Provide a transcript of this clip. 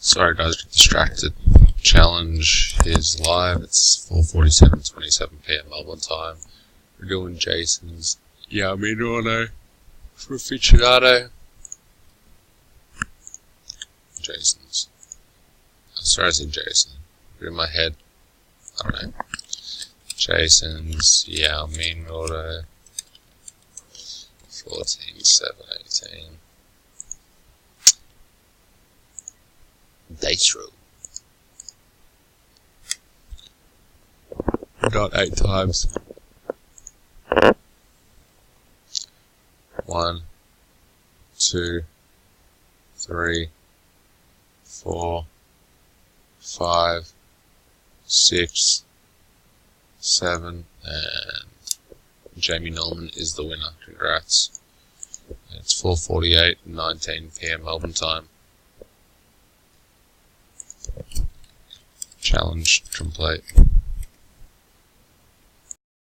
Sorry guys, got distracted. Challenge is live. It's 4:47:27 PM Melbourne time. We're doing Jason's Ming auto for aficionado. Jason's. Sorry, I said Jason. But in my head, I don't know. Jason's Ming auto. 14:7:18. Dice roll. Got 8 times. 1, 2, 3, 4, 5, 6, 7, and Jamie Norman is the winner. Congrats. It's 4:48:19 PM Melbourne time. Challenge complete.